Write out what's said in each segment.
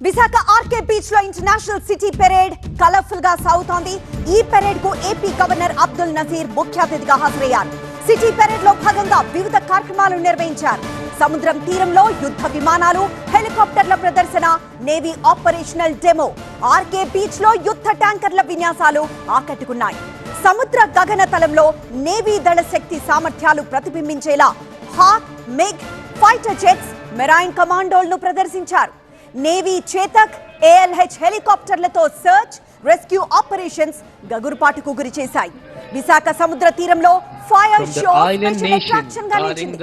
Visakha RK beach లో international city parade colourful గా సాగుతోంది. ఈ పెరేడ్ కు ఏపీ గవర్నర్ అబ్దుల్ నజీర్ ముఖ్య అతిథిగా హాజరయ్యారు. సిటీ పెరేడ్ లో భాగంగా వివిధ కార్యక్రమాలు నిర్వహించారు. సముద్రం తీరంలో యుద్ధ విమానాలు, హెలికాప్టర్ల ప్రదర్శన, navy operational demo, RK beach లో యుద్ధ ట్యాంకర్ల విన్యాసాలు ఆకట్టుకున్నాయి. సముద్ర గగన తలంలో నేవీ దళ శక్తి సామర్థ్యాలు ప్రతిబింబించేలా hawk, MiG, fighter jets, marine కమాండోలను ప్రదర్శించారు. నేవీ చేతక్, ఏఎల్హెచ్ హెలికాప్టర్లతో సర్చ్, రెస్క్యూ ఆపరేషన్స్ గగురుపాటుకు గురి చేశాయి. విశాఖ సముద్ర తీరంలో ఫైర్ షో స్పెషల్ అట్రాక్షన్ గా నిలిచింది.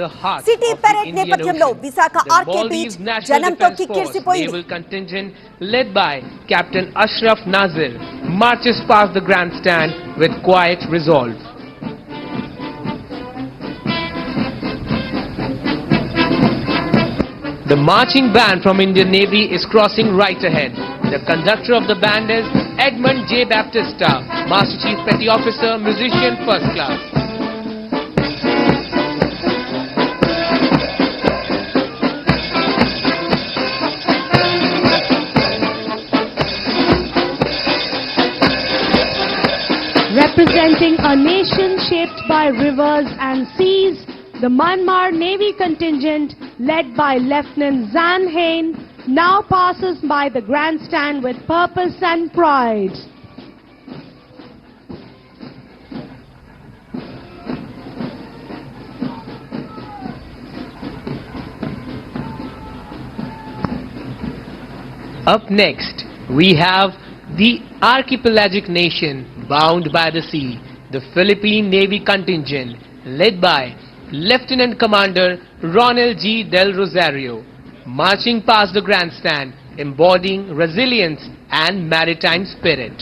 సిటీ పెరేడ్ నేపథ్యంలో విశాఖ ఆర్కే బీచ్ జనంతో కిక్కిరిసిపోయింది. Led by Captain Ashraf Nazir marches past the grandstand with quiet resolve. The marching band from Indian Navy is crossing right ahead. The conductor of the band is Edmund J. Baptista, Master Chief Petty Officer, musician first class. Representing a nation shaped by rivers and seas, the Myanmar Navy contingent, led by Lieutenant Zan Hain, now passes by the grandstand with purpose and pride. Up next, we have the archipelagic nation bound by the sea, the Philippine Navy contingent, led by Lieutenant Commander Ronel G. Del Rosario, marching past the grandstand, embodying resilience and maritime spirit.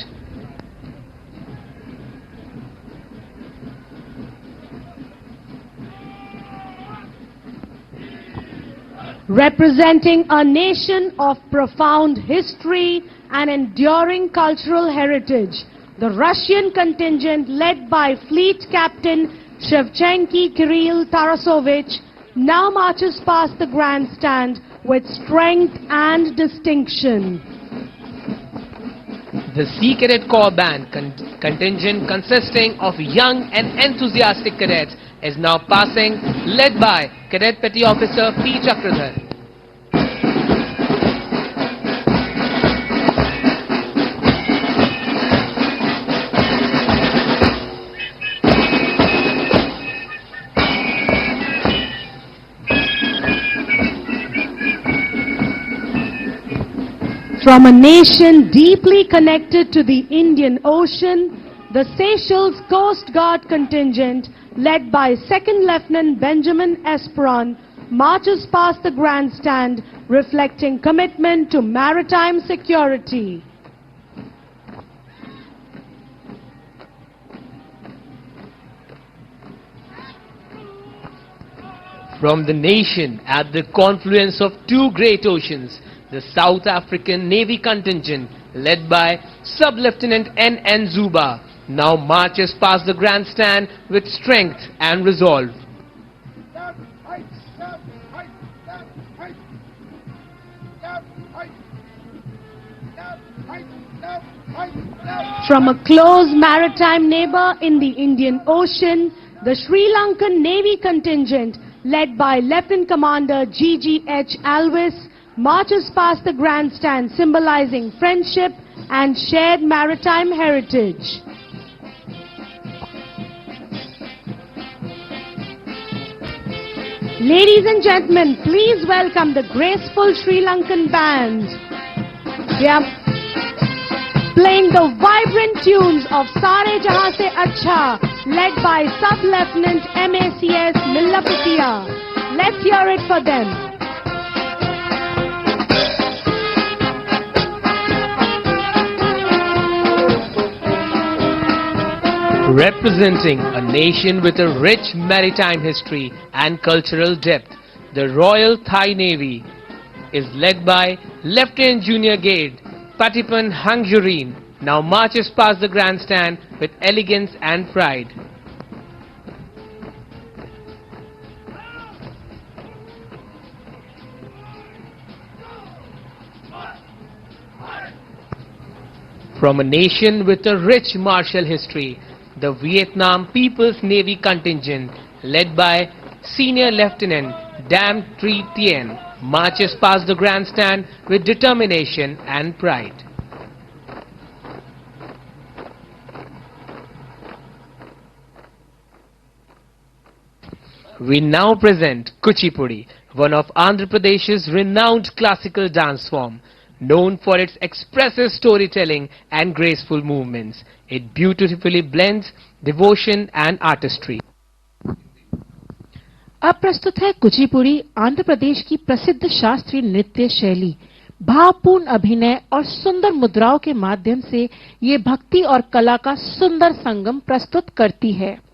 Representing a nation of profound history and enduring cultural heritage, the Russian contingent, led by Fleet Captain Shevchenky Kirill Tarasovich, now marches past the grandstand with strength and distinction. The Sea Cadet Corps Band contingent consisting of young and enthusiastic cadets is now passing, led by Cadet Petty Officer P. Chakradhar. From a nation deeply connected to the Indian Ocean, the Seychelles Coast Guard contingent, led by 2nd Lieutenant Benjamin Esperon, marches past the grandstand, reflecting commitment to maritime security. From the nation at the confluence of two great oceans, the South African Navy contingent, led by Sub-Lieutenant N. Zuba, now marches past the grandstand with strength and resolve. From a close maritime neighbor in the Indian Ocean, the Sri Lankan Navy contingent, led by Lieutenant Commander G.G.H. Alvis, marches past the grandstand, symbolizing friendship and shared maritime heritage. Ladies and gentlemen, please welcome the graceful Sri Lankan band. They are playing the vibrant tunes of Sare Jahan Se Acha, led by Sub-Lieutenant MACS Millapitia. Let's hear it for them. Representing a nation with a rich maritime history and cultural depth, the Royal Thai Navy is led by Lieutenant Junior Gade Patipan Hangjurin, now marches past the grandstand with elegance and pride. From a nation with a rich martial history, the Vietnam People's Navy contingent, led by Senior Lieutenant Dam Tri Tien, marches past the grandstand with determination and pride. We now present Kuchipudi, one of Andhra Pradesh's renowned classical dance form, known for its expressive storytelling and graceful movements. It beautifully blends devotion and artistry. अब प्रस्तुत है कुचिपुड़ी, आंध्र प्रदेश की प्रसिद्ध शास्त्रीय नृत्य शैली। भावपूर्ण अभिनय और सुंदर मुद्राओं के माध्यम से ये भक्ति और कला का सुंदर संगम प्रस्तुत करती है।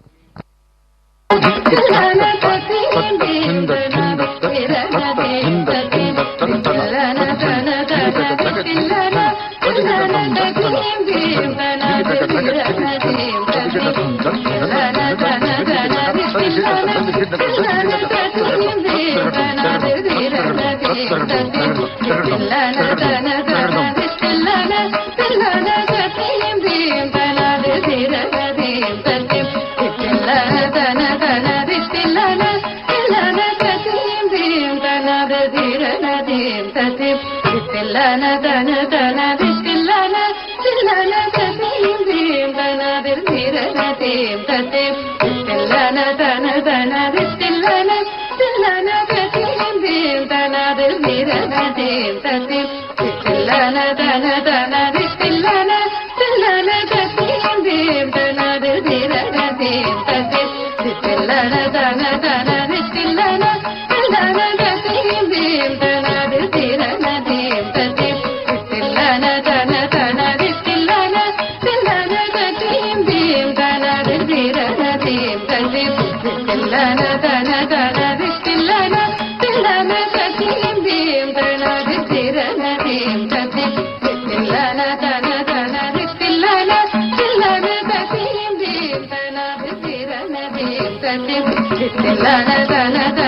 La la la la